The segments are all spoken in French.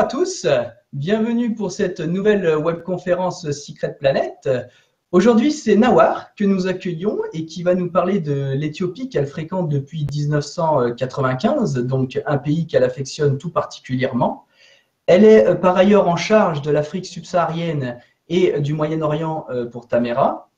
tous, bienvenue pour cette nouvelle webconférence Secret Planet. Aujourd'hui, c'est Nawar que nous accueillons et qui va nous parler de l'Éthiopie qu'elle fréquente depuis 1995, donc un pays qu'elle affectionne tout particulièrement. Elle est par ailleurs en charge de l'Afrique subsaharienne et du Moyen-Orient pour Tamera.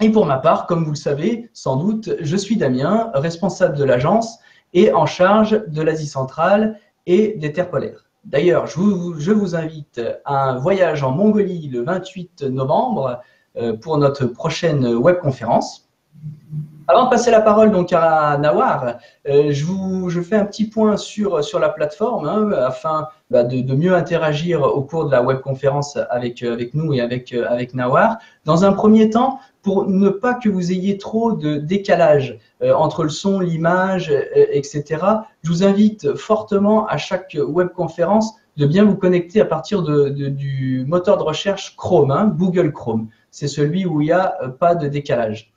Et pour ma part, comme vous le savez sans doute, je suis Damien, responsable de l'agence et en charge de l'Asie centrale et des terres polaires. D'ailleurs, je vous invite à un voyage en Mongolie le 28 novembre pour notre prochaine webconférence. Avant de passer la parole donc à Nawar, je fais un petit point sur la plateforme afin de mieux interagir au cours de la webconférence avec nous et avec Nawar. Dans un premier temps, pour ne pas que vous ayez trop de décalage entre le son, l'image, etc., je vous invite fortement à chaque webconférence de bien vous connecter à partir du moteur de recherche Chrome, Google Chrome. C'est celui où il n'y a pas de décalage.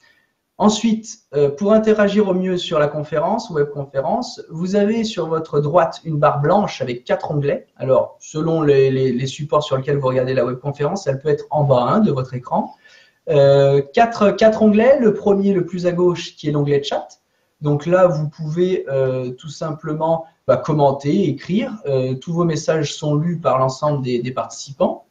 Ensuite, pour interagir au mieux sur la conférence, webconférence, vous avez sur votre droite une barre blanche avec 4 onglets. Alors, selon les supports sur lesquels vous regardez la webconférence, elle peut être en bas de votre écran. 4 onglets, le premier, le plus à gauche, qui est l'onglet chat. Donc là, vous pouvez tout simplement commenter, écrire. Tous vos messages sont lus par l'ensemble des participants.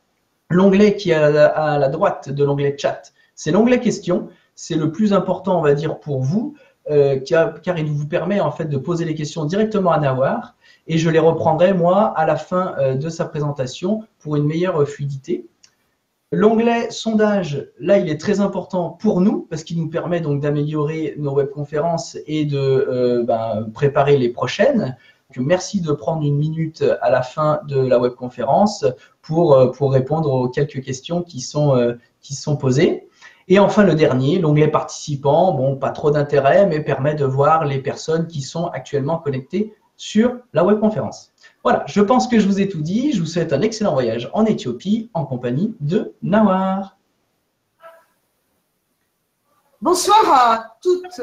L'onglet qui est à la droite de l'onglet chat, c'est l'onglet questions. C'est le plus important, on va dire, pour vous, car il vous permet en fait de poser les questions directement à Nawar et je les reprendrai, moi, à la fin de sa présentation pour une meilleure fluidité. L'onglet sondage, là, il est très important pour nous parce qu'il nous permet donc d'améliorer nos webconférences et de préparer les prochaines. Donc, merci de prendre une minute à la fin de la webconférence pour répondre aux quelques questions qui sont posées. Et enfin, le dernier, l'onglet participants, bon, pas trop d'intérêt, mais permet de voir les personnes qui sont actuellement connectées sur la webconférence. Voilà, je pense que je vous ai tout dit. Je vous souhaite un excellent voyage en Éthiopie en compagnie de Nawar. Bonsoir à toutes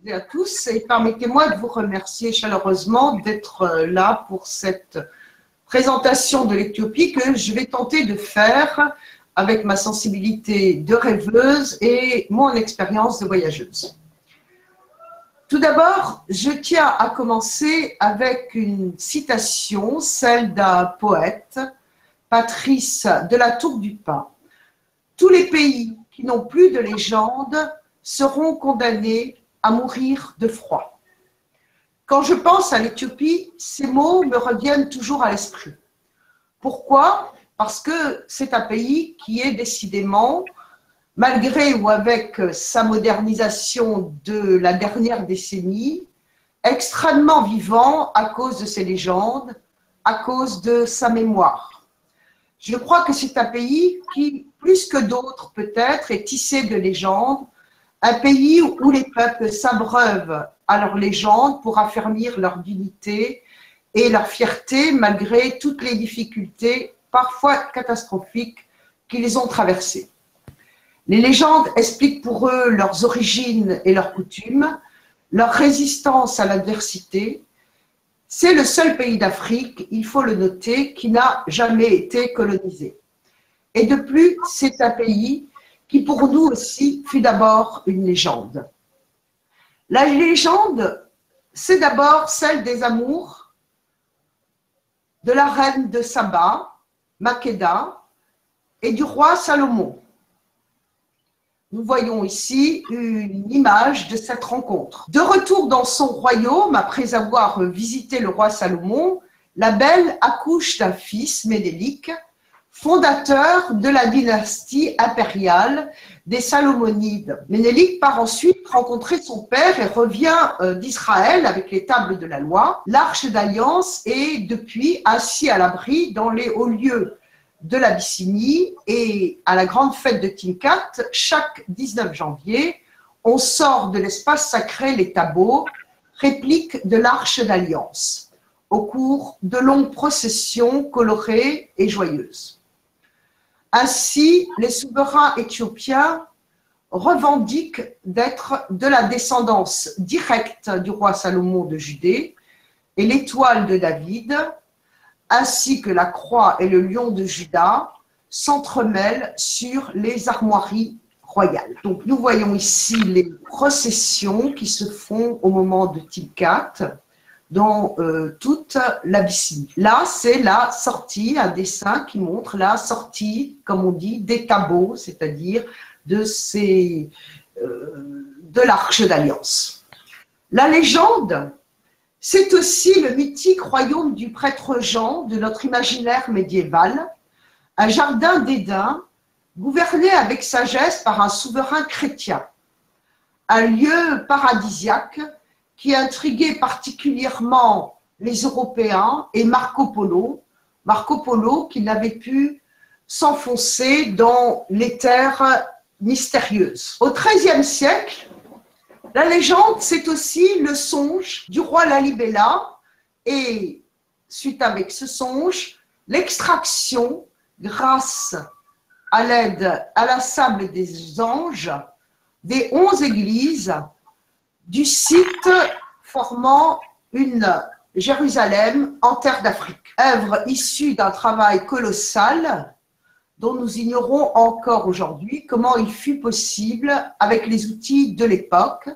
et à tous et permettez-moi de vous remercier chaleureusement d'être là pour cette présentation de l'Éthiopie que je vais tenter de faire avec ma sensibilité de rêveuse et mon expérience de voyageuse. Tout d'abord, je tiens à commencer avec une citation, celle d'un poète, Patrice de la Tour du Pin. Tous les pays qui n'ont plus de légende seront condamnés à mourir de froid. Quand je pense à l'Éthiopie, ces mots me reviennent toujours à l'esprit. Pourquoi ? Parce que c'est un pays qui est décidément, malgré ou avec sa modernisation de la dernière décennie, extrêmement vivant à cause de ses légendes, à cause de sa mémoire. Je crois que c'est un pays qui, plus que d'autres peut-être, est tissé de légendes, un pays où les peuples s'abreuvent à leurs légendes pour affermir leur dignité et leur fierté malgré toutes les difficultés parfois catastrophiques qu'ils ont traversées. Les légendes expliquent pour eux leurs origines et leurs coutumes, leur résistance à l'adversité. C'est le seul pays d'Afrique, il faut le noter, qui n'a jamais été colonisé. Et de plus, c'est un pays qui pour nous aussi fut d'abord une légende. La légende, c'est d'abord celle des amours de la reine de Saba, Makeda, et du roi Salomon. Nous voyons ici une image de cette rencontre. De retour dans son royaume, après avoir visité le roi Salomon, la belle accouche d'un fils, Ménélik, fondateur de la dynastie impériale des Salomonides. Ménélik part ensuite rencontrer son père et revient d'Israël avec les tables de la loi. L'Arche d'Alliance est depuis assis à l'abri dans les hauts lieux de l'Abyssinie et à la grande fête de Timkat, chaque 19 janvier, on sort de l'espace sacré les Tabos, réplique de l'Arche d'Alliance, au cours de longues processions colorées et joyeuses. Ainsi, les souverains éthiopiens revendiquent d'être de la descendance directe du roi Salomon de Judée et l'étoile de David, ainsi que la croix et le lion de Juda, s'entremêlent sur les armoiries royales. Donc nous voyons ici les processions qui se font au moment de Tilkat dans toute l'Abyssinie. Là, c'est la sortie, un dessin qui montre la sortie, comme on dit, des tableaux, c'est-à-dire de l'Arche d'Alliance. La légende, c'est aussi le mythique royaume du prêtre Jean de notre imaginaire médiéval, un jardin d'Éden gouverné avec sagesse par un souverain chrétien, un lieu paradisiaque qui intriguait particulièrement les Européens et Marco Polo qui n'avait pu s'enfoncer dans les terres mystérieuses. Au XIIIe siècle, la légende, c'est aussi le songe du roi Lalibela et, suite avec ce songe, l'extraction, grâce à l'aide à la sable des anges, des 11 églises du site formant une Jérusalem en terre d'Afrique. Œuvre issue d'un travail colossal dont nous ignorons encore aujourd'hui comment il fut possible avec les outils de l'époque,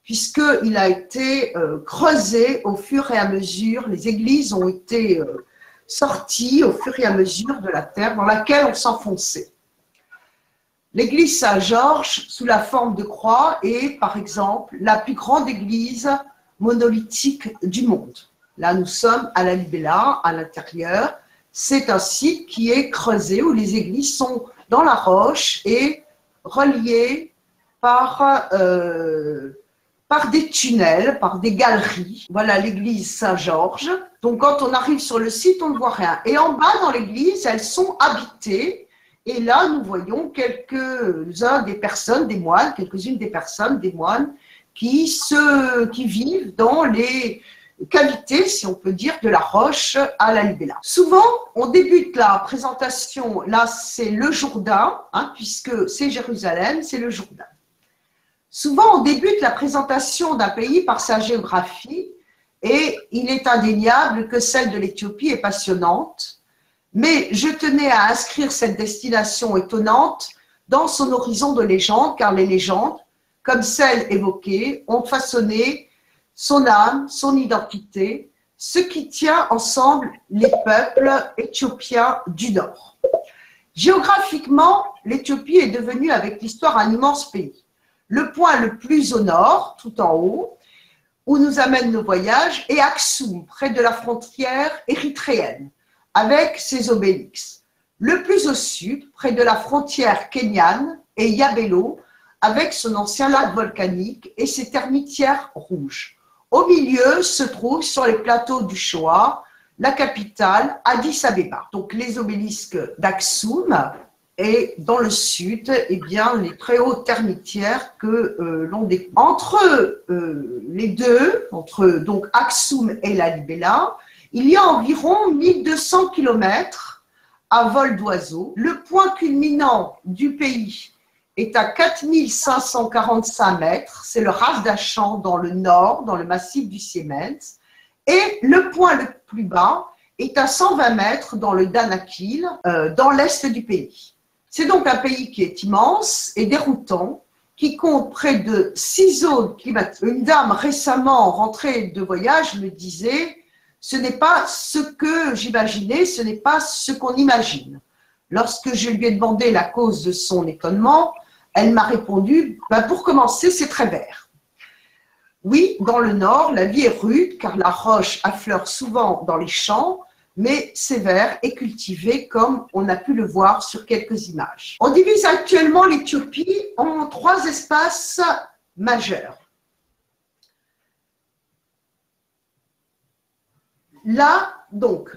puisqu'il a été creusé au fur et à mesure, les églises ont été sorties au fur et à mesure de la terre dans laquelle on s'enfonçait. L'église Saint-Georges, sous la forme de croix, est par exemple la plus grande église monolithique du monde. Là, nous sommes à Lalibela, à l'intérieur. C'est un site qui est creusé où les églises sont dans la roche et reliées par des tunnels, par des galeries. Voilà l'église Saint-Georges. Donc, quand on arrive sur le site, on ne voit rien. Et en bas, dans l'église, elles sont habitées. Et là, nous voyons quelques-unes des personnes, des moines, qui vivent dans les cavités, si on peut dire, de la roche à Lalibela. Souvent, on débute la présentation, là, c'est le Jourdain, puisque c'est Jérusalem, c'est le Jourdain. Souvent, on débute la présentation d'un pays par sa géographie, et il est indéniable que celle de l'Éthiopie est passionnante. Mais je tenais à inscrire cette destination étonnante dans son horizon de légende, car les légendes, comme celles évoquées, ont façonné son âme, son identité, ce qui tient ensemble les peuples éthiopiens du Nord. Géographiquement, l'Éthiopie est devenue avec l'histoire un immense pays. Le point le plus au nord, tout en haut, où nous amènent nos voyages, est Aksum, près de la frontière érythréenne, avec ses obélix. Le plus au sud, près de la frontière kenyane, est Yabelo, avec son ancien lac volcanique et ses termitières rouges. Au milieu se trouve sur les plateaux du Shoah, la capitale Addis Abeba. Donc les obélisques d'Aksum et dans le sud, eh bien, les très hautes termitières que l'on découvre. Entre les deux, entre donc Aksum et Lalibela, il y a environ 1200 km à vol d'oiseau. Le point culminant du pays est à 4545 mètres, c'est le Ras Dachan dans le nord, dans le massif du Siemens, et le point le plus bas est à 120 mètres dans le Danakil, dans l'est du pays. C'est donc un pays qui est immense et déroutant, qui compte près de 6 zones climatiques. Une dame récemment rentrée de voyage me disait « Ce n'est pas ce que j'imaginais, ce n'est pas ce qu'on imagine ». Lorsque je lui ai demandé la cause de son étonnement, elle m'a répondu « Pour commencer, c'est très vert ». Oui, dans le nord, la vie est rude car la roche affleure souvent dans les champs, mais sévère et cultivé comme on a pu le voir sur quelques images. On divise actuellement l'Éthiopie en 3 espaces majeurs. Là, donc,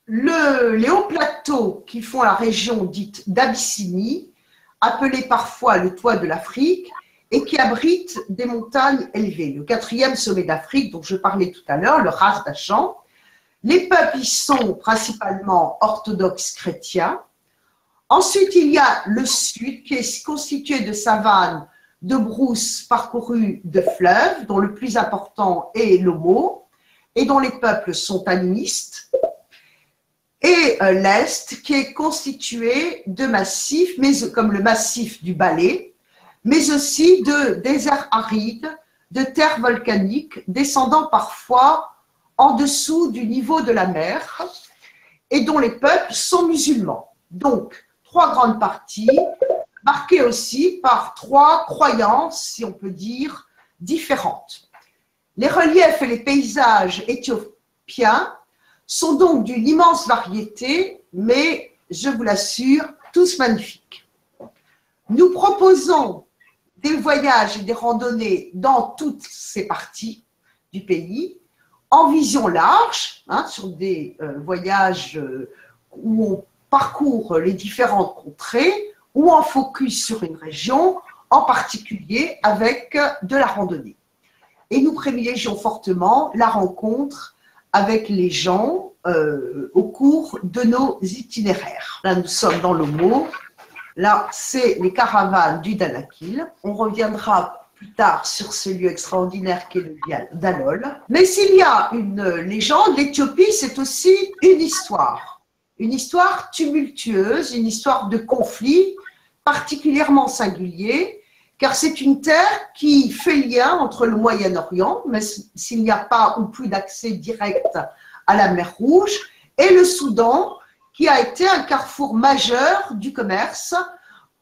les hauts plateaux qui font la région dite d'Abyssinie, appelée parfois le toit de l'Afrique, et qui abritent des montagnes élevées. Le 4e sommet d'Afrique, dont je parlais tout à l'heure, le Ras Dachan. Les peuples y sont principalement orthodoxes chrétiens. Ensuite, il y a le sud qui est constitué de savanes, de brousses parcourues de fleuves, dont le plus important est l'Omo, et dont les peuples sont animistes. et l'Est qui est constitué de massifs, comme le massif du Balai, mais aussi de déserts arides, de terres volcaniques descendant parfois en dessous du niveau de la mer et dont les peuples sont musulmans. Donc, 3 grandes parties, marquées aussi par 3 croyances, si on peut dire, différentes. Les reliefs et les paysages éthiopiens sont donc d'une immense variété, mais je vous l'assure, tous magnifiques. Nous proposons des voyages et des randonnées dans toutes ces parties du pays, en vision large, sur des voyages où on parcourt les différentes contrées, ou en focus sur une région, en particulier avec de la randonnée. Et nous privilégions fortement la rencontre avec les gens au cours de nos itinéraires. Là, nous sommes dans l'Omo. Là, c'est les caravanes du Danakil. On reviendra plus tard sur ce lieu extraordinaire qu'est le Dalol. Mais s'il y a une légende, l'Éthiopie, c'est aussi une histoire tumultueuse, une histoire de conflit particulièrement singulier, car c'est une terre qui fait lien entre le Moyen-Orient, mais s'il n'y a pas ou plus d'accès direct à la mer Rouge, et le Soudan, qui a été un carrefour majeur du commerce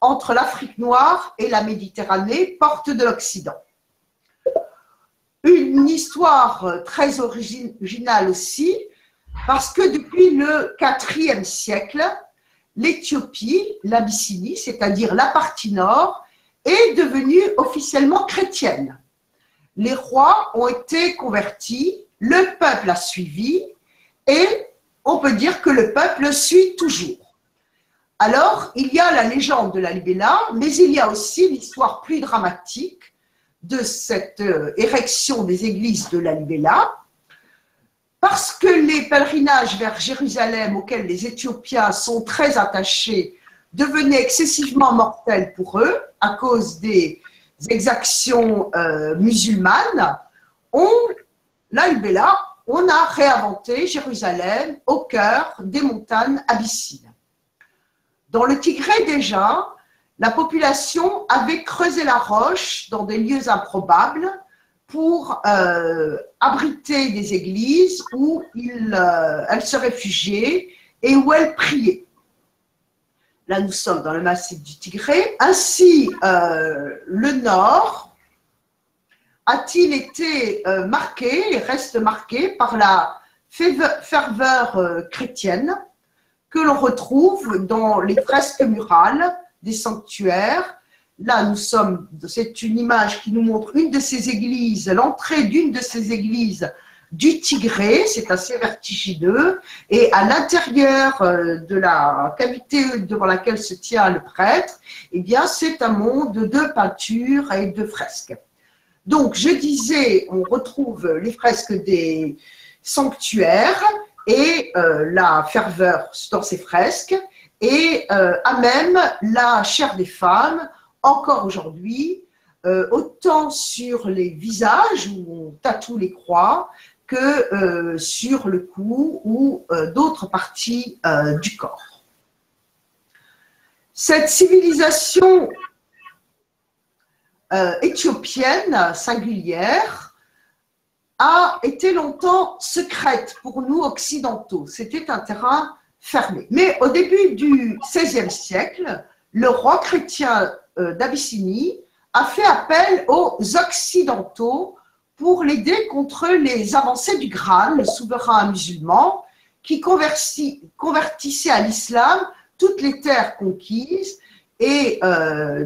entre l'Afrique noire et la Méditerranée, porte de l'Occident. Une histoire très originale aussi, parce que depuis le IVe siècle, l'Éthiopie, l'Abyssinie, c'est-à-dire la partie nord, est devenue officiellement chrétienne. Les rois ont été convertis, le peuple a suivi, et on peut dire que le peuple suit toujours. Alors, il y a la légende de Lalibela, mais il y a aussi l'histoire plus dramatique de cette érection des églises de Lalibela, parce que les pèlerinages vers Jérusalem auxquels les Éthiopiens sont très attachés devenaient excessivement mortels pour eux à cause des exactions musulmanes, Lalibela, on a réinventé Jérusalem au cœur des montagnes abyssines. Dans le Tigré déjà, la population avait creusé la roche dans des lieux improbables pour abriter des églises où elles se réfugiaient et où elles priaient. Là, nous sommes dans le massif du Tigré. Ainsi, le Nord a-t-il été marqué et reste marqué par la ferveur chrétienne que l'on retrouve dans les fresques murales des sanctuaires. Là, c'est une image qui nous montre une de ces églises, l'entrée d'une de ces églises du Tigré, c'est assez vertigineux, et à l'intérieur de la cavité devant laquelle se tient le prêtre, eh bien, c'est un monde de peintures et de fresques. Donc, je disais, on retrouve les fresques des sanctuaires et la ferveur dans ces fresques, et à même la chair des femmes, encore aujourd'hui, autant sur les visages où on tatoue les croix que sur le cou ou d'autres parties du corps. Cette civilisation éthiopienne singulière a été longtemps secrète pour nous occidentaux. C'était un terrain fermé. Mais au début du XVIe siècle, le roi chrétien d'Abyssinie a fait appel aux Occidentaux pour l'aider contre les avancées du Gran, le souverain musulman, qui convertissait à l'islam toutes les terres conquises. Et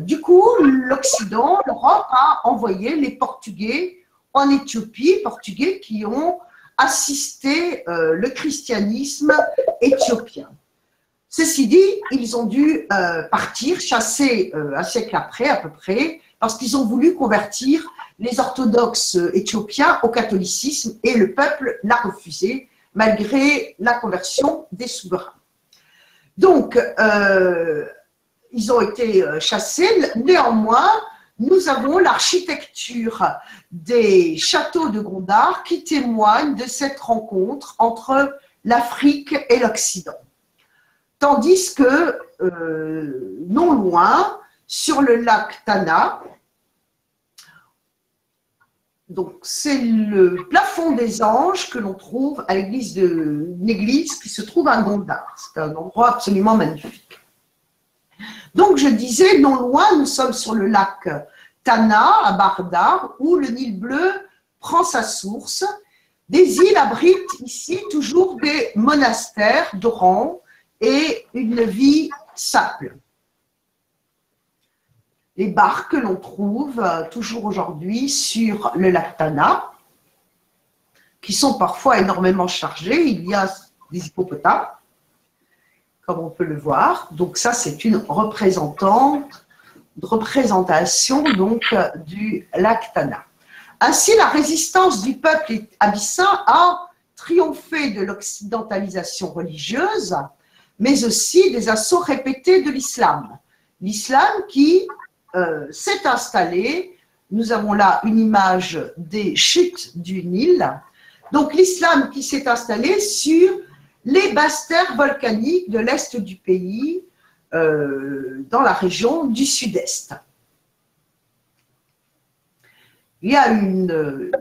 du coup, l'Occident, l'Europe, a envoyé les Portugais en Éthiopie, Portugais qui ont assisté le christianisme éthiopien. Ceci dit, ils ont dû partir, chasser un siècle après à peu près, parce qu'ils ont voulu convertir les orthodoxes éthiopiens au catholicisme et le peuple l'a refusé, malgré la conversion des souverains. Donc, ils ont été chassés. Néanmoins, nous avons l'architecture des châteaux de Gondar qui témoigne de cette rencontre entre l'Afrique et l'Occident. Tandis que, non loin, sur le lac Tana, donc c'est le plafond des anges que l'on trouve à une église qui se trouve à Gondar. C'est un endroit absolument magnifique. Donc je disais, non loin, nous sommes sur le lac Tana, à Bardar, où le Nil bleu prend sa source. Des îles abritent ici toujours des monastères d'orans et une vie simple. Les barques que l'on trouve toujours aujourd'hui sur le lac Tana, qui sont parfois énormément chargées. Il y a des hippopotames, comme on peut le voir. Donc ça, c'est une représentation donc, du lac Tana. Ainsi, la résistance du peuple abyssin a triomphé de l'occidentalisation religieuse, mais aussi des assauts répétés de l'islam. L'islam qui s'est installé, nous avons là une image des chutes du Nil, donc l'islam qui s'est installé sur les basses terres volcaniques de l'est du pays, dans la région du sud-est. Il y a une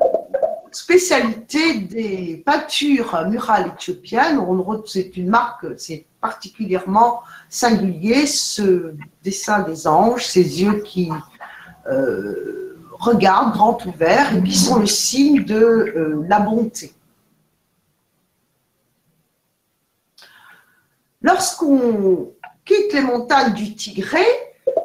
spécialité des peintures murales éthiopiennes, c'est une marque, c'est particulièrement singulier, ce dessin des anges, ces yeux qui regardent grand ouverts et qui sont le signe de la bonté. Lorsqu'on quitte les montagnes du Tigré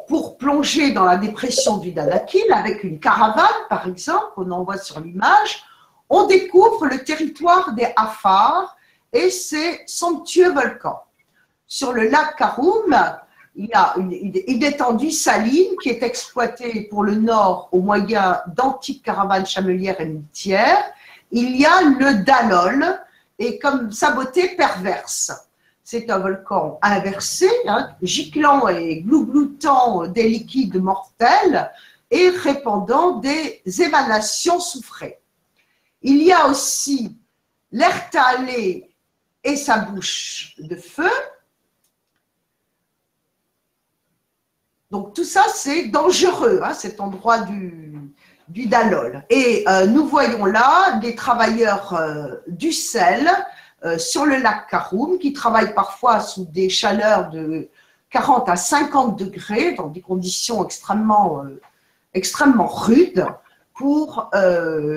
pour plonger dans la dépression du Danakil avec une caravane, par exemple, qu'on en voit sur l'image, on découvre le territoire des Afars et ses somptueux volcans. Sur le lac Karoum, il y a une étendue saline qui est exploitée pour le nord au moyen d'antiques caravanes chamelières et muletières. Il y a le Dalol et comme sa beauté perverse. C'est un volcan inversé, hein, giclant et glougloutant des liquides mortels et répandant des émanations soufrées. Il y a aussi l'Ertalé et sa bouche de feu. Donc tout ça, c'est dangereux, hein, cet endroit du Dalol. Et nous voyons là des travailleurs du sel sur le lac Karoum qui travaillent parfois sous des chaleurs de 40 à 50 degrés dans des conditions extrêmement rudes pour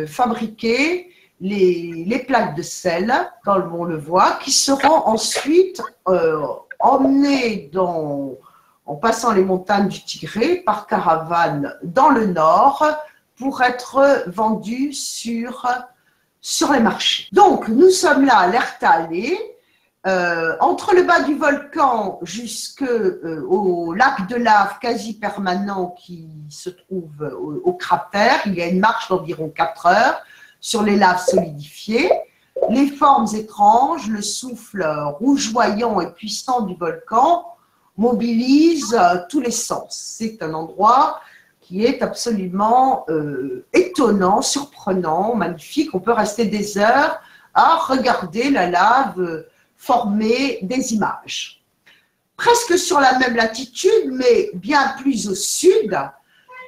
fabriquer les plaques de sel, comme on le voit, qui seront ensuite emmenées en passant les montagnes du Tigré par caravane dans le nord pour être vendues sur les marchés. Donc, nous sommes là à l'Ertalé, entre le bas du volcan jusqu'au lac de lave quasi permanent qui se trouve au cratère. Il y a une marche d'environ 4 heures sur les laves solidifiées. Les formes étranges, le souffle rougeoyant et puissant du volcan mobilise tous les sens. C'est un endroit qui est absolument étonnant, surprenant, magnifique. On peut rester des heures à regarder la lave former des images. Presque sur la même latitude, mais bien plus au sud,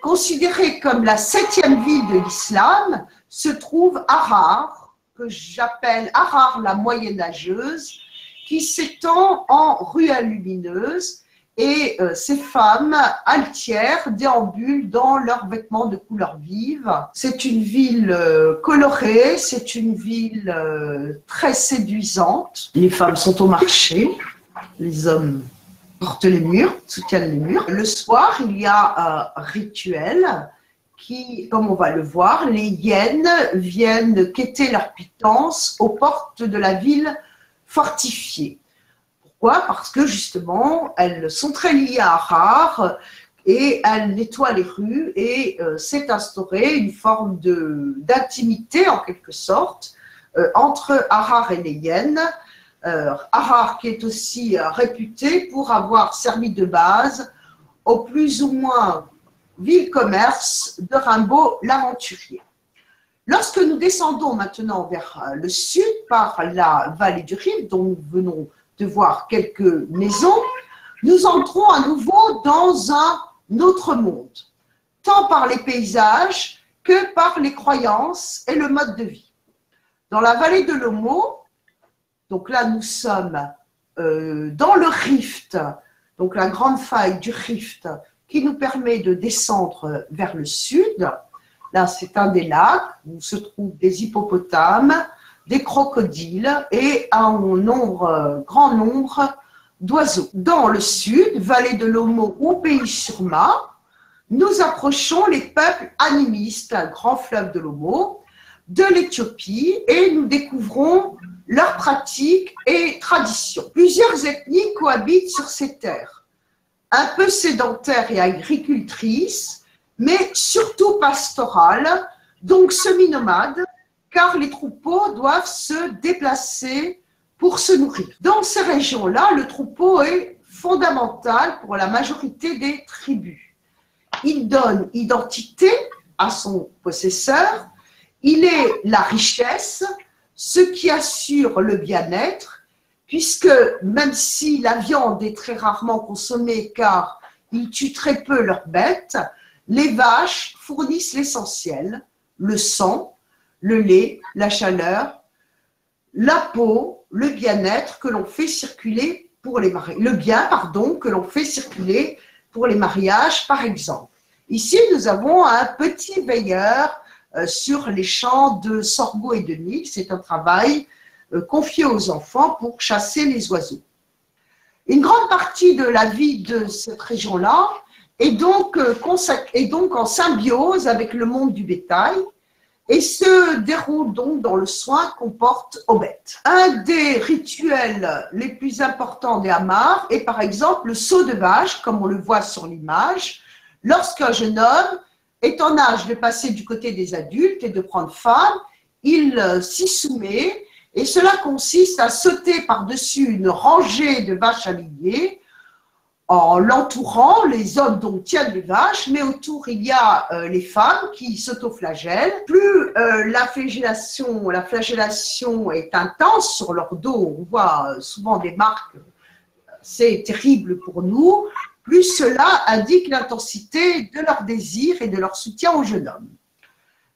considérée comme la 7e ville de l'islam, se trouve Harar, que j'appelle Harar la moyenâgeuse, qui s'étend en ruelles lumineuses et ces femmes altières déambulent dans leurs vêtements de couleur vive. C'est une ville colorée, c'est une ville très séduisante. Les femmes sont au marché, les hommes portent les murs, soutiennent les murs. Le soir, il y a un rituel qui, comme on va le voir, les hyènes viennent quêter leur pitance aux portes de la ville fortifiée. Pourquoi? Parce que justement, elles sont très liées à Harar et elles nettoient les rues et s'est instaurée une forme d'intimité en quelque sorte entre Harar et les hyènes. Harar qui est aussi réputé pour avoir servi de base au plus ou moins vil commerce de Rimbaud l'aventurier. Lorsque nous descendons maintenant vers le sud par la vallée du Rift, dont nous venons de voir quelques maisons, nous entrons à nouveau dans un autre monde, tant par les paysages que par les croyances et le mode de vie. Dans la vallée de l'Omo, donc là nous sommes dans le Rift, donc la grande faille du Rift qui nous permet de descendre vers le sud. Là, c'est un des lacs où se trouvent des hippopotames, des crocodiles et un grand nombre d'oiseaux. Dans le sud, vallée de l'Omo ou Pays-sur-Marne, nous approchons les peuples animistes, un grand fleuve de l'Omo, de l'Éthiopie, et nous découvrons leurs pratiques et traditions. Plusieurs ethnies cohabitent sur ces terres, un peu sédentaires et agricultrices, mais surtout pastorales, donc semi-nomades, car les troupeaux doivent se déplacer pour se nourrir. Dans ces régions-là, le troupeau est fondamental pour la majorité des tribus. Il donne identité à son possesseur, il est la richesse, ce qui assure le bien-être, puisque même si la viande est très rarement consommée car ils tuent très peu leurs bêtes, les vaches fournissent l'essentiel, le sang, le lait, la chaleur, la peau, le bien-être que l'on fait circuler pour les mariages, que l'on fait circuler pour les mariages, par exemple. Ici, nous avons un petit veilleur sur les champs de sorgho et de mil. C'est un travail confié aux enfants pour chasser les oiseaux. Une grande partie de la vie de cette région-là est donc en symbiose avec le monde du bétail et se déroule donc dans le soin qu'on porte aux bêtes. Un des rituels les plus importants des Amars est par exemple le saut de vache, comme on le voit sur l'image, lorsqu'un jeune homme est en âge de passer du côté des adultes et de prendre femme, il s'y soumet, et cela consiste à sauter par-dessus une rangée de vaches alignées en l'entourant, les hommes donc tiennent les vaches, mais autour il y a les femmes qui s'autoflagellent. Plus la flagellation est intense sur leur dos, on voit souvent des marques, c'est terrible pour nous, plus cela indique l'intensité de leur désir et de leur soutien au jeune homme.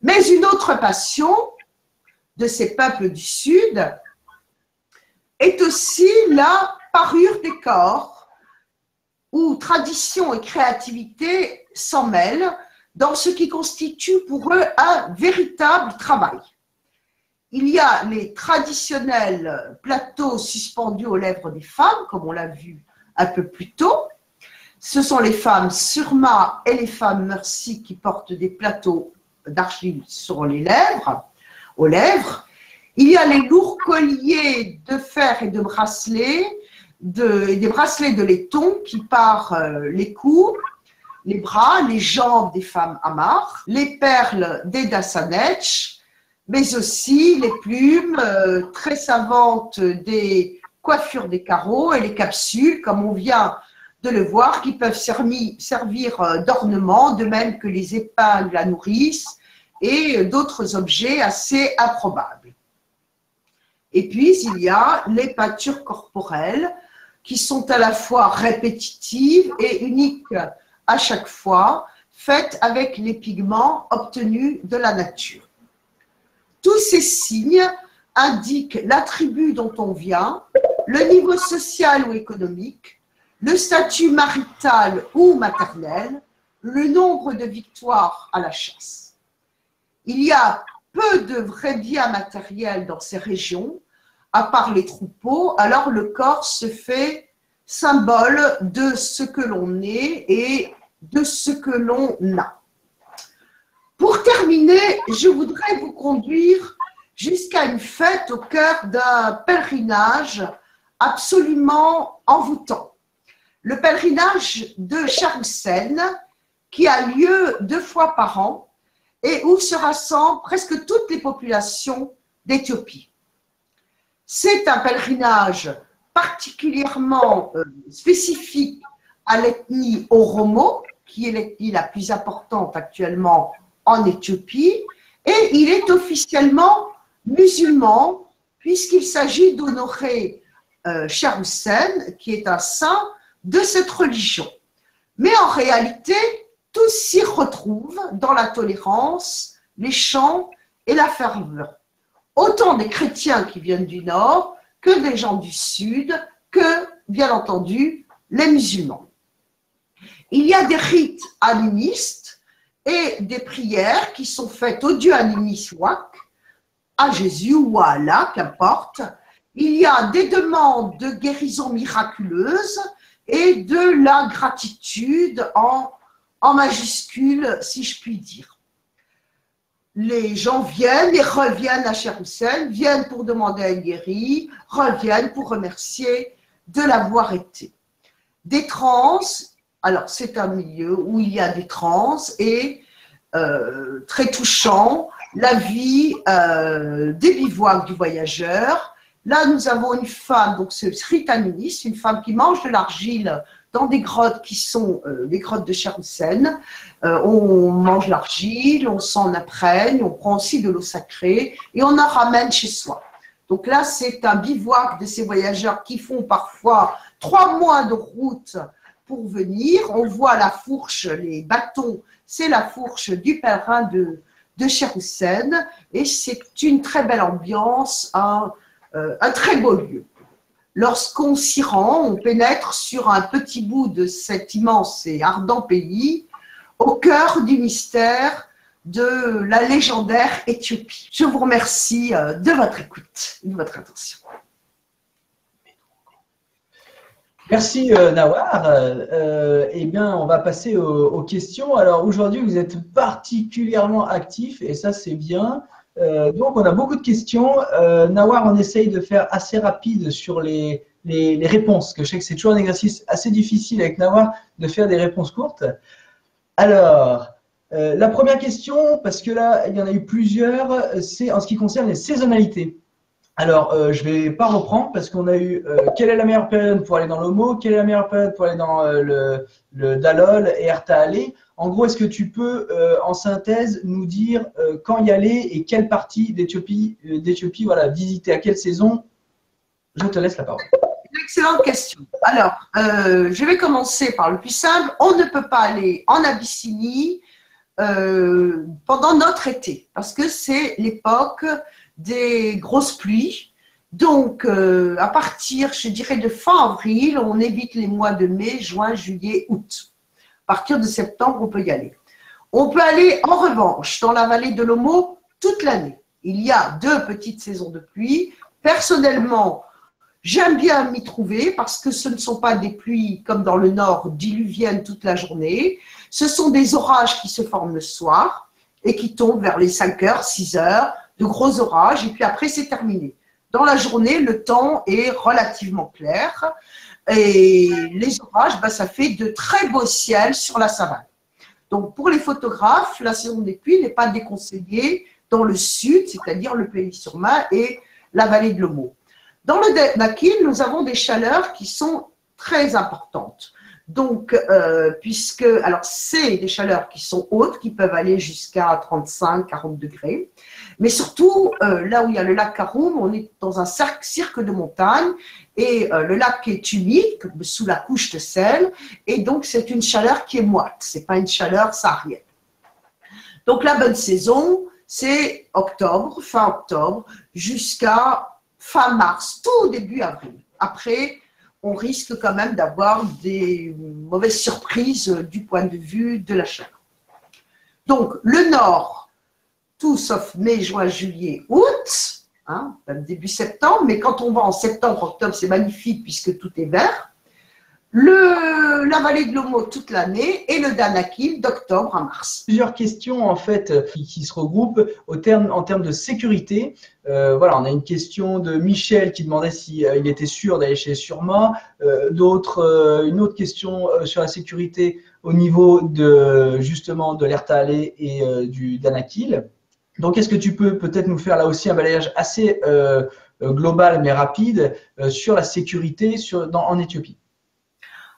Mais une autre passion de ces peuples du Sud est aussi la parure des corps, où tradition et créativité s'en mêlent dans ce qui constitue pour eux un véritable travail. Il y a les traditionnels plateaux suspendus aux lèvres des femmes, comme on l'a vu un peu plus tôt. Ce sont les femmes Surma et les femmes Mercy qui portent des plateaux d'argile sur les lèvres, aux lèvres. Il y a les lourds colliers de fer et de bracelets, des bracelets de laiton qui parent les cous, les bras, les jambes des femmes Amar, les perles des Dasanetch, mais aussi les plumes très savantes des coiffures des carreaux et les capsules, comme on vient de le voir, qui peuvent servir d'ornement, de même que les épingles à nourrice et d'autres objets assez improbables. Et puis, il y a les peintures corporelles qui sont à la fois répétitives et uniques à chaque fois, faites avec les pigments obtenus de la nature. Tous ces signes indiquent la tribu dont on vient, le niveau social ou économique, le statut marital ou maternel, le nombre de victoires à la chasse. Il y a peu de vrais biens matériels dans ces régions, à part les troupeaux, alors le corps se fait symbole de ce que l'on est et de ce que l'on a. Pour terminer, je voudrais vous conduire jusqu'à une fête au cœur d'un pèlerinage absolument envoûtant. Le pèlerinage de Charoussen, qui a lieu 2 fois par an et où se rassemblent presque toutes les populations d'Éthiopie. C'est un pèlerinage particulièrement spécifique à l'ethnie Oromo, qui est l'ethnie la plus importante actuellement en Éthiopie, et il est est officiellement musulman puisqu'il s'agit d'honorer Shah Hussein, qui est un saint de cette religion. Mais en réalité, tous s'y retrouvent dans la tolérance, les chants et la ferveur. Autant des chrétiens qui viennent du Nord que des gens du Sud, que, bien entendu, les musulmans. Il y a des rites animistes et des prières qui sont faites au dieu animiste Wak, à Jésus ou à Allah, qu'importe. Il y a des demandes de guérison miraculeuse et de la gratitude en majuscule, si je puis dire. Les gens viennent et reviennent à Shah Hussein, viennent pour demander à guérir, reviennent pour remercier de l'avoir été. Des trans, alors c'est un milieu où il y a des trans et très touchant, la vie des bivouacs du voyageur. Là, nous avons une femme, donc c'est Sri Animiste, une femme qui mange de l'argile dans des grottes qui sont les grottes de Shah Hussein. On mange l'argile, on s'en imprègne, on prend aussi de l'eau sacrée et on en ramène chez soi. Donc là, c'est un bivouac de ces voyageurs qui font parfois 3 mois de route pour venir. On voit la fourche, les bâtons, c'est la fourche du pèlerin de Shah Hussein et c'est une très belle ambiance, un très beau lieu. Lorsqu'on s'y rend, on pénètre sur un petit bout de cet immense et ardent pays, au cœur du mystère de la légendaire Éthiopie. Je vous remercie de votre écoute et de votre attention. Merci Nawar. Eh bien, on va passer aux questions. Alors aujourd'hui, vous êtes particulièrement actif et ça c'est bien. Donc on a beaucoup de questions. Nawar, on essaye de faire assez rapide sur les réponses, que je sais que c'est toujours un exercice assez difficile avec Nawar de faire des réponses courtes. Alors, la première question, parce que là, il y en a eu plusieurs, c'est en ce qui concerne les saisonnalités. Alors, je ne vais pas reprendre parce qu'on a eu quelle est la meilleure période pour aller dans l'Omo, quelle est la meilleure période pour aller dans le Dalol et Erta Ale. En gros, est-ce que tu peux, en synthèse, nous dire quand y aller et quelle partie d'Éthiopie voilà, visiter, à quelle saison? Je te laisse la parole. Une excellente question. Alors, je vais commencer par le plus simple. On ne peut pas aller en Abyssinie pendant notre été parce que c'est l'époque des grosses pluies. Donc, à partir, je dirais, de fin avril, on évite les mois de mai, juin, juillet, août. À partir de septembre, on peut y aller. On peut aller, en revanche, dans la vallée de l'Omo toute l'année. Il y a 2 petites saisons de pluie. Personnellement, j'aime bien m'y trouver parce que ce ne sont pas des pluies comme dans le nord, diluviennes toute la journée. Ce sont des orages qui se forment le soir et qui tombent vers les 5 heures, 6 heures, de gros orages, et puis après, c'est terminé. Dans la journée, le temps est relativement clair, et les orages, ça fait de très beaux ciels sur la savane. Donc, pour les photographes, la saison des pluies n'est pas déconseillée dans le sud, c'est-à-dire le Pays-sur-Main et la vallée de l'Omo. Dans le Danakil, nous avons des chaleurs qui sont très importantes. Donc, alors c'est des chaleurs qui sont hautes, qui peuvent aller jusqu'à 35-40 degrés. Mais surtout, là où il y a le lac Karoum, on est dans un cirque de montagne et le lac est humide, sous la couche de sel. Et donc, c'est une chaleur qui est moite, ce n'est pas une chaleur saharienne. Donc, la bonne saison, c'est octobre, fin octobre, jusqu'à fin mars, tout début avril. Après, on risque quand même d'avoir des mauvaises surprises du point de vue de la chaleur. Donc, le nord, tout sauf mai, juin, juillet, août, même début septembre, mais quand on va en septembre, octobre, c'est magnifique puisque tout est vert. La vallée de l'Omo toute l'année et le Danakil d'octobre à mars. Plusieurs questions en fait qui se regroupent en termes de sécurité. Voilà, on a une question de Michel qui demandait si il était sûr d'aller chez Surma. Une autre question sur la sécurité au niveau justement de l'Erta Ale et du Danakil. Donc, est-ce que tu peux peut-être nous faire là aussi un balayage assez global mais rapide sur la sécurité en Éthiopie?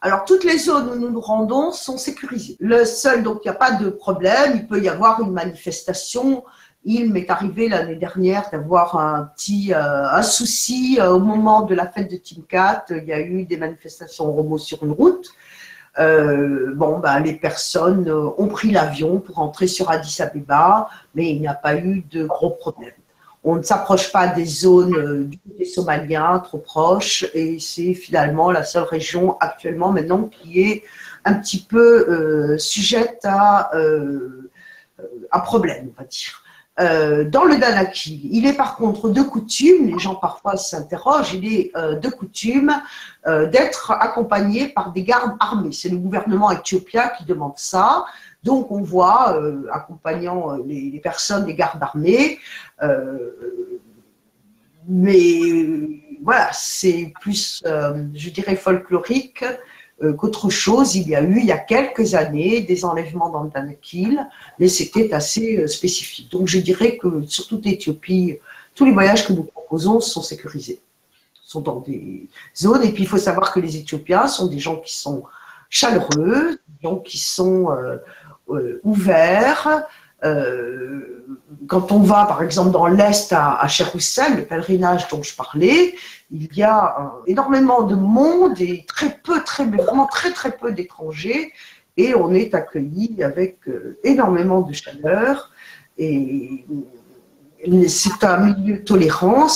Alors, toutes les zones où nous nous rendons sont sécurisées. Le seul, donc il n'y a pas de problème, il peut y avoir une manifestation Il m'est arrivé l'année dernière d'avoir un souci au moment de la fête de Timkat. Il y a eu des manifestations homo sur une route. Les personnes ont pris l'avion pour rentrer sur Addis Abeba, mais il n'y a pas eu de gros problèmes. On ne s'approche pas des zones du côté somalien trop proches, et c'est finalement la seule région actuellement maintenant qui est un petit peu sujette à problème, on va dire. Dans le Danakil, il est par contre de coutume, les gens parfois s'interrogent, il est de coutume d'être accompagné par des gardes armés. C'est le gouvernement éthiopien qui demande ça. Donc on voit accompagnant les personnes des gardes armés, mais voilà, c'est plus, je dirais, folklorique qu'autre chose. Il y a quelques années, des enlèvements dans le Danakil, mais c'était assez spécifique. Donc je dirais que sur toute l'Éthiopie, tous les voyages que nous proposons sont sécurisés, sont dans des zones. Et puis il faut savoir que les Éthiopiens sont des gens qui sont chaleureux, des gens qui sont ouverts. Quand on va par exemple dans l'Est à Jérusalem, le pèlerinage dont je parlais, il y a énormément de monde et vraiment très très peu d'étrangers, et on est accueillis avec énormément de chaleur. Et c'est un milieu tolérant,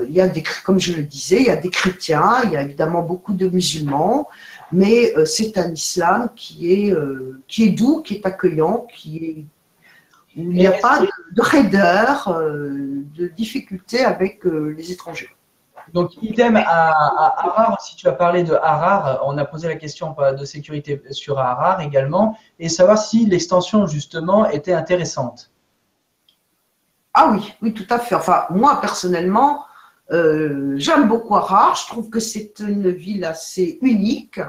il y a comme je le disais, il y a des chrétiens, il y a évidemment beaucoup de musulmans, mais c'est un islam qui est doux, qui est accueillant, où il n'y a pas de raideur, de difficulté avec les étrangers. Donc, idem à Harar, si tu as parlé de Harar, on a posé la question de sécurité sur Harar également, et savoir si l'extension justement était intéressante. Ah oui, tout à fait. Enfin, moi personnellement, j'aime beaucoup Harar, je trouve que c'est une ville assez unique.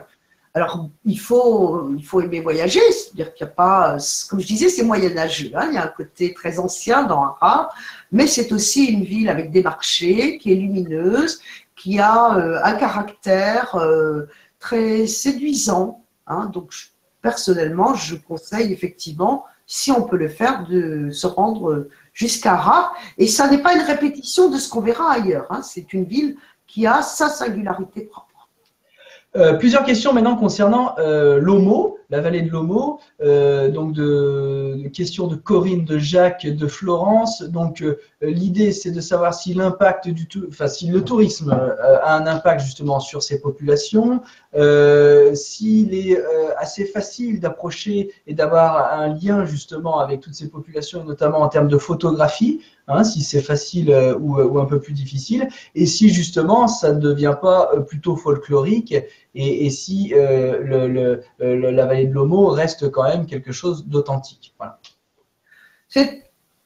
Alors, il faut aimer voyager, c'est-à-dire qu'il n'y a pas, comme je disais, c'est moyenâgeux, hein, il y a un côté très ancien dans Harar, mais c'est aussi une ville avec des marchés, qui est lumineuse, qui a un caractère très séduisant, hein. Donc, personnellement, je conseille effectivement, si on peut le faire, de se rendre jusqu'à Harar, et ça n'est pas une répétition de ce qu'on verra ailleurs, hein. C'est une ville qui a sa singularité propre. Plusieurs questions maintenant concernant l'Omo, la vallée de l'Omo, donc de questions de Corinne, de Jacques, de Florence. Donc l'idée c'est de savoir si l'impact si le tourisme a un impact justement sur ces populations, s'il est assez facile d'approcher et d'avoir un lien justement avec toutes ces populations, notamment en termes de photographie, hein, si c'est facile ou un peu plus difficile, et si justement ça ne devient pas plutôt folklorique, et si la vallée de l'Omo reste quand même quelque chose d'authentique. Voilà.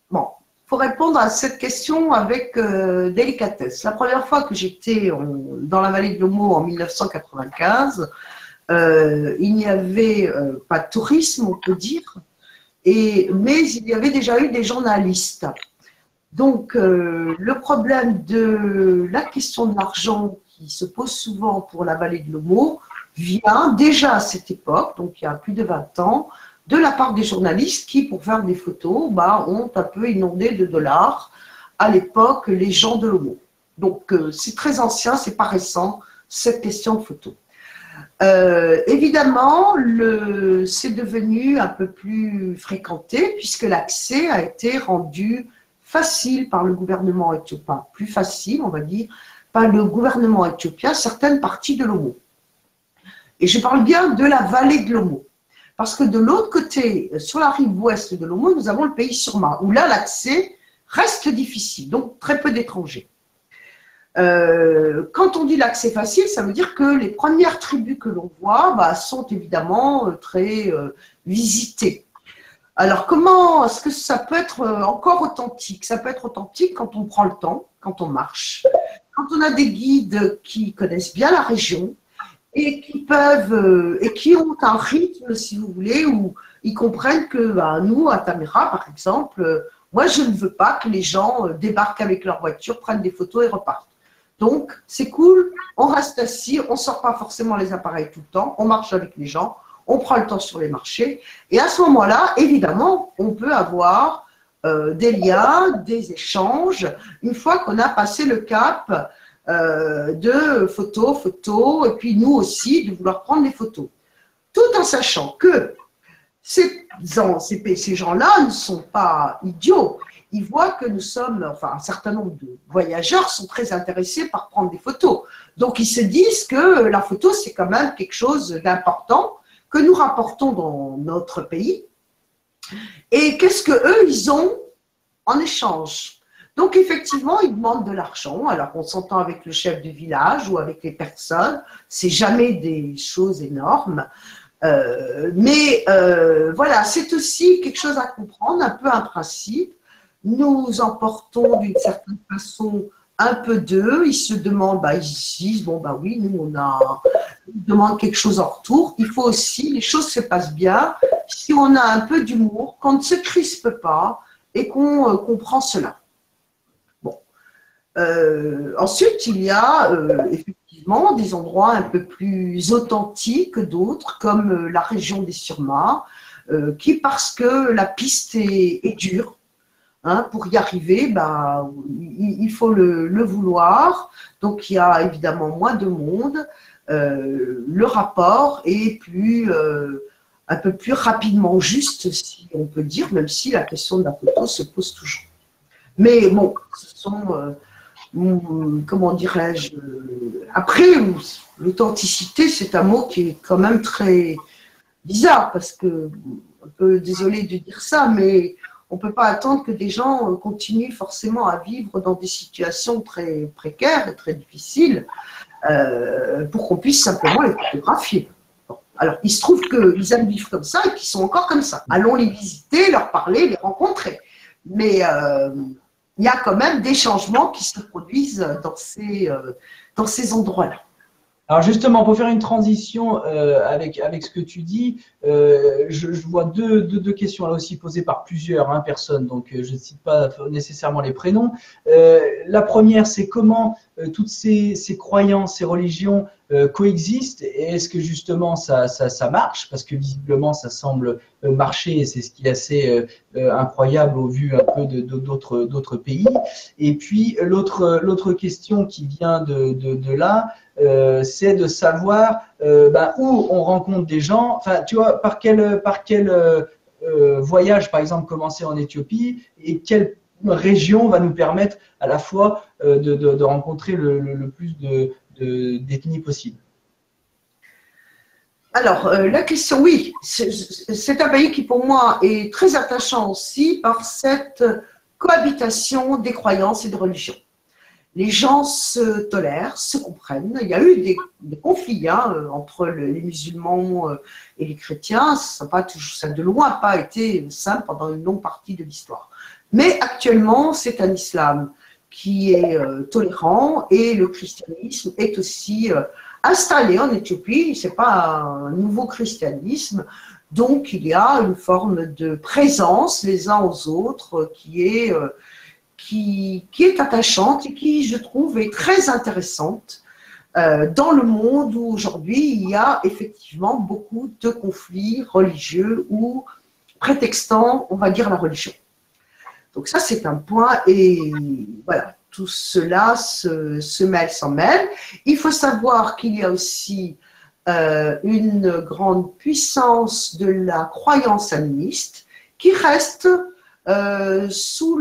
Bon, il faut répondre à cette question avec délicatesse. La première fois que j'étais dans la vallée de l'Omo en 1995, il n'y avait pas de tourisme, on peut dire, mais il y avait déjà eu des journalistes. Donc, le problème de la question de l'argent qui se pose souvent pour la vallée de l'Omo vient déjà à cette époque, donc il y a plus de 20 ans, de la part des journalistes qui, pour faire des photos, ont un peu inondé de dollars à l'époque les gens de l'Omo. Donc, c'est très ancien, c'est pas récent, cette question de photo. Évidemment, c'est devenu un peu plus fréquenté puisque l'accès a été rendu facile par le gouvernement éthiopien, plus facile, on va dire, par le gouvernement éthiopien, certaines parties de l'Omo. Et je parle bien de la vallée de l'Omo. Parce que de l'autre côté, sur la rive ouest de l'Omo, nous avons le pays Surma, où là, l'accès reste difficile, donc très peu d'étrangers. Quand on dit l'accès facile, ça veut dire que les premières tribus que l'on voit sont évidemment très visitées. Alors, comment est-ce que ça peut être encore authentique? Ça peut être authentique quand on prend le temps, quand on marche, quand on a des guides qui connaissent bien la région et qui ont un rythme, si vous voulez, où ils comprennent que nous, à Tamera, par exemple, moi, je ne veux pas que les gens débarquent avec leur voiture, prennent des photos et repartent. Donc, c'est cool, on reste assis, on ne sort pas forcément les appareils tout le temps, on marche avec les gens, on prend le temps sur les marchés. Et à ce moment-là, évidemment, on peut avoir des liens, des échanges, une fois qu'on a passé le cap de photos, et puis nous aussi de vouloir prendre des photos. Tout en sachant que ces gens-là ne sont pas idiots. Ils voient que nous sommes, enfin un certain nombre de voyageurs sont très intéressés par prendre des photos. Donc ils se disent que la photo c'est quand même quelque chose d'important que nous rapportons dans notre pays. Et qu'est-ce qu'eux, ils ont en échange? Donc, effectivement, ils demandent de l'argent. Alors, on s'entend avec le chef du village ou avec les personnes. C'est jamais des choses énormes. Mais voilà, c'est aussi quelque chose à comprendre, un peu un principe. Nous emportons d'une certaine façon un peu d'eux. Ils se demandent, ils disent, bon, oui, nous, ils demandent quelque chose en retour. Il faut aussi, les choses se passent bien si on a un peu d'humour, qu'on ne se crispe pas et qu'on comprend cela. Bon. Ensuite, il y a effectivement des endroits un peu plus authentiques que d'autres, comme la région des Surmas, qui, parce que la piste est dure, pour y arriver, il faut le vouloir. Donc, il y a évidemment moins de monde. Le rapport est un peu plus rapidement juste, si on peut dire, même si la question de la photo se pose toujours. Mais bon, ce sont, comment dirais-je, après, l'authenticité, c'est un mot qui est quand même très bizarre, parce que, un peu désolé de dire ça, mais on ne peut pas attendre que des gens continuent forcément à vivre dans des situations très précaires et très difficiles pour qu'on puisse simplement les photographier. Bon. Alors, il se trouve qu'ils aiment vivre comme ça et qu'ils sont encore comme ça. Allons les visiter, leur parler, les rencontrer. Mais il y a quand même des changements qui se produisent dans ces endroits-là. Alors justement, pour faire une transition avec ce que tu dis, je vois deux questions là aussi posées par plusieurs personnes, donc je ne cite pas nécessairement les prénoms. La première, c'est comment toutes ces croyances, ces religions coexistent, et est-ce que justement ça marche? Parce que visiblement ça semble marcher, et c'est ce qui est assez incroyable au vu un peu d'autres pays. Et puis l'autre question qui vient de là, c'est de savoir où on rencontre des gens, enfin tu vois, par quel voyage par exemple commencer en Éthiopie, et quelle région va nous permettre à la fois de rencontrer le plus d'ethnies possible. Alors, la question, oui, c'est un pays qui pour moi est très attachant aussi par cette cohabitation des croyances et de religions. Les gens se tolèrent, se comprennent. Il y a eu des conflits entre les musulmans et les chrétiens. Ça n'a de loin pas été simple pendant une longue partie de l'histoire. Mais actuellement, c'est un islam qui est tolérant, et le christianisme est aussi installé en Éthiopie. Ce n'est pas un nouveau christianisme. Donc, il y a une forme de présence les uns aux autres qui est attachante et qui, je trouve, est très intéressante dans le monde où aujourd'hui il y a effectivement beaucoup de conflits religieux ou prétextant, on va dire, la religion. Donc ça, c'est un point, et voilà, tout cela se mêle, s'en mêle. Il faut savoir qu'il y a aussi une grande puissance de la croyance animiste qui reste sous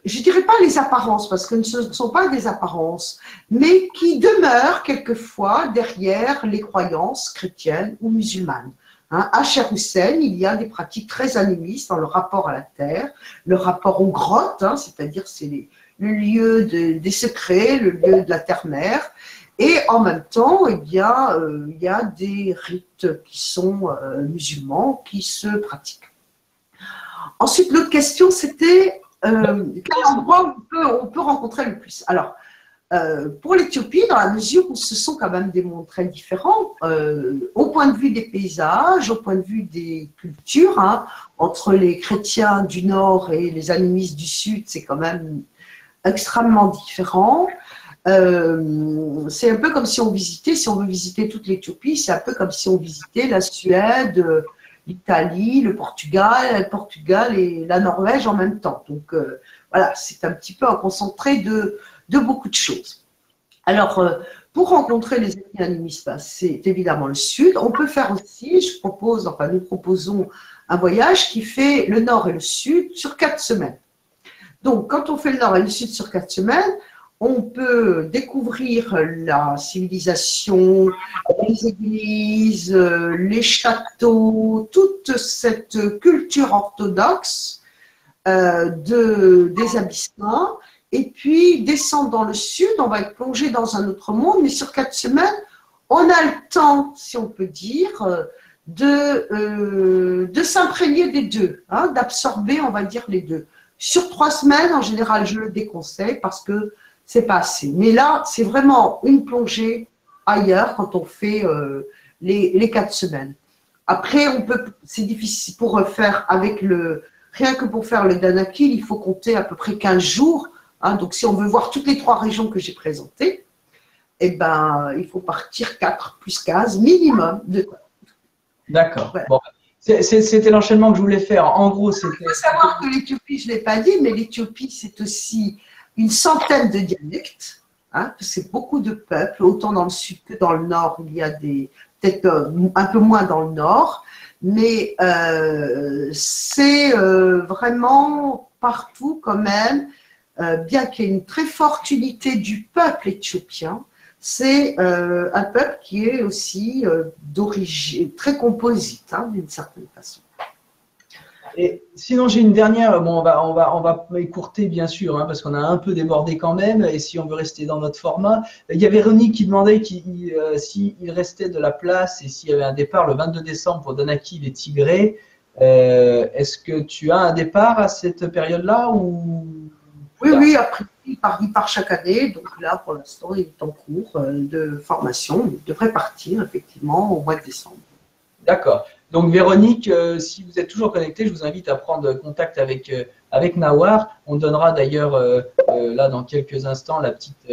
je dirais pas les apparences, parce que ce ne sont pas des apparences, mais qui demeurent quelquefois derrière les croyances chrétiennes ou musulmanes. À Cher Hussein, il y a des pratiques très animistes dans le rapport à la terre, le rapport aux grottes, c'est-à-dire c'est le lieu des secrets, le lieu de la terre-mère, et en même temps, il y a des rites qui sont musulmans qui se pratiquent. Ensuite, l'autre question, c'était quel endroit on peut rencontrer le plus. Alors, pour l'Éthiopie, dans la mesure où ce sont quand même des mondes très différents, au point de vue des paysages, au point de vue des cultures, entre les chrétiens du nord et les animistes du sud, c'est quand même extrêmement différent. C'est un peu comme si on veut visiter toute l'Éthiopie, c'est un peu comme si on visitait la Suède, l'Italie, le Portugal et la Norvège en même temps. Donc voilà, c'est un petit peu un concentré de beaucoup de choses. Alors, pour rencontrer les ethnies animistes, c'est évidemment le Sud. On peut faire aussi, nous proposons un voyage qui fait le Nord et le Sud sur 4 semaines. Donc, quand on fait le Nord et le Sud sur 4 semaines, on peut découvrir la civilisation, les églises, les châteaux, toute cette culture orthodoxe des Abyssins. Et puis, descendre dans le Sud, on va être plongé dans un autre monde, mais sur 4 semaines, on a le temps, si on peut dire, de s'imprégner des deux, hein, d'absorber, on va dire, les deux. Sur 3 semaines, en général, je le déconseille parce que c'est pas assez. Mais là, c'est vraiment une plongée ailleurs quand on fait les 4 semaines. Après, c'est difficile pour faire rien que pour faire le Danakil, il faut compter à peu près 15 jours. Hein, donc, si on veut voir toutes les 3 régions que j'ai présentées, eh ben, il faut partir 4 plus 15 minimum de temps. D'accord. Voilà. Bon, c'était l'enchaînement que je voulais faire. En gros, il faut savoir que l'Éthiopie, je ne l'ai pas dit, mais l'Éthiopie, c'est aussi une centaine de dialectes. Hein, c'est beaucoup de peuples, autant dans le sud que dans le nord. Il y a peut-être un peu moins dans le nord, mais c'est vraiment partout quand même. Bien qu'il y ait une très forte unité du peuple éthiopien, c'est un peuple qui est aussi d'origine très composite, hein, d'une certaine façon. Et sinon, j'ai une dernière. Bon, on va écourter bien sûr, hein, parce qu'on a un peu débordé quand même. Et si on veut rester dans notre format, il y a Véronique qui demandait s'il restait de la place et s'il y avait un départ le 22 décembre pour Danakil et Tigré. Est-ce que tu as un départ à cette période-là ou... Oui, après, il part chaque année. Donc là, pour l'instant, il est en cours de formation. Il devrait partir, effectivement, au mois de décembre. D'accord. Donc, Véronique, si vous êtes toujours connecté, je vous invite à prendre contact avec Nawar. On donnera d'ailleurs, là, dans quelques instants, la petite,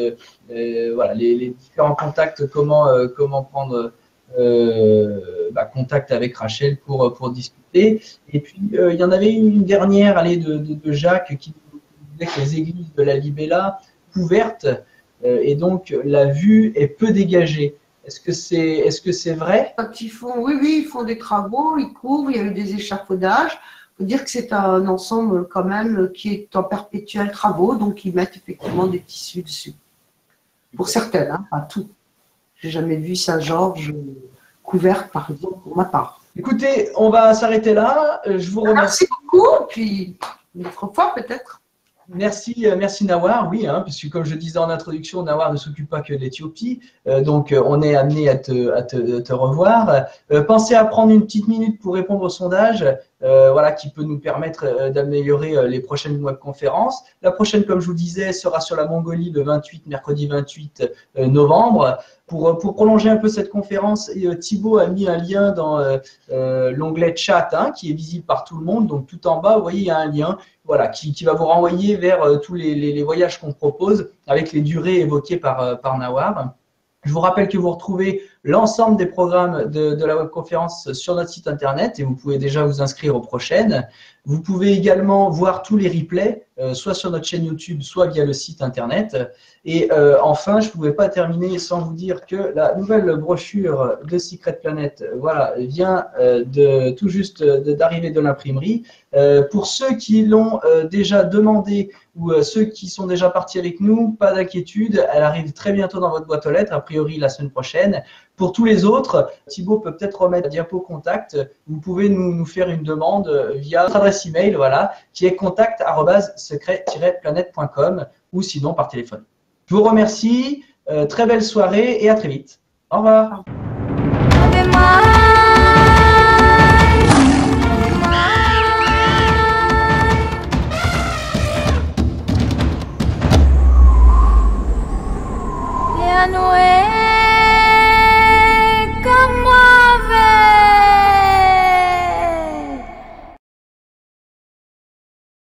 voilà, les différents contacts, comment prendre contact avec Rachel pour discuter. Et puis, il y en avait une dernière, de Jacques qui que les églises de la Libella couvertes et donc la vue est peu dégagée. Est-ce que c'est vrai? Quand ils font des travaux, ils couvrent, il y a eu des échafaudages. Il faut dire que c'est un ensemble quand même qui est en perpétuel travaux, donc ils mettent effectivement des tissus dessus. Pour certaines, hein, pas tout. J'ai jamais vu Saint-Georges couverte, par exemple, pour ma part. Écoutez, on va s'arrêter là. Je vous remercie. Merci beaucoup, puis une autre fois peut-être. Merci Nawar, oui, hein, puisque comme je disais en introduction, Nawar ne s'occupe pas que de l'Éthiopie, donc on est amené à te revoir. Pensez à prendre une petite minute pour répondre au sondage, voilà, qui peut nous permettre d'améliorer les prochaines webconférences. La prochaine, comme je vous disais, sera sur la Mongolie le mercredi 28 novembre. Pour prolonger un peu cette conférence, Thibaut a mis un lien dans l'onglet chat, hein, qui est visible par tout le monde. Donc tout en bas, vous voyez, il y a un lien, voilà, qui va vous renvoyer vers tous les voyages qu'on propose avec les durées évoquées par Nawar. Je vous rappelle que vous retrouvez l'ensemble des programmes de la webconférence sur notre site internet et vous pouvez déjà vous inscrire aux prochaines. Vous pouvez également voir tous les replays, soit sur notre chaîne YouTube, soit via le site internet. Et enfin, je ne pouvais pas terminer sans vous dire que la nouvelle brochure de Secret Planet, voilà, vient tout juste d'arriver de l'imprimerie. Pour ceux qui l'ont déjà demandé ou ceux qui sont déjà partis avec nous, pas d'inquiétude, elle arrive très bientôt dans votre boîte aux lettres, a priori la semaine prochaine. Pour tous les autres, Thibaut peut peut-être remettre diapo contact. Vous pouvez nous faire une demande via notre adresse email, voilà, qui est contact@secret-planète.com ou sinon par téléphone. Je vous remercie, très belle soirée et à très vite. Au revoir.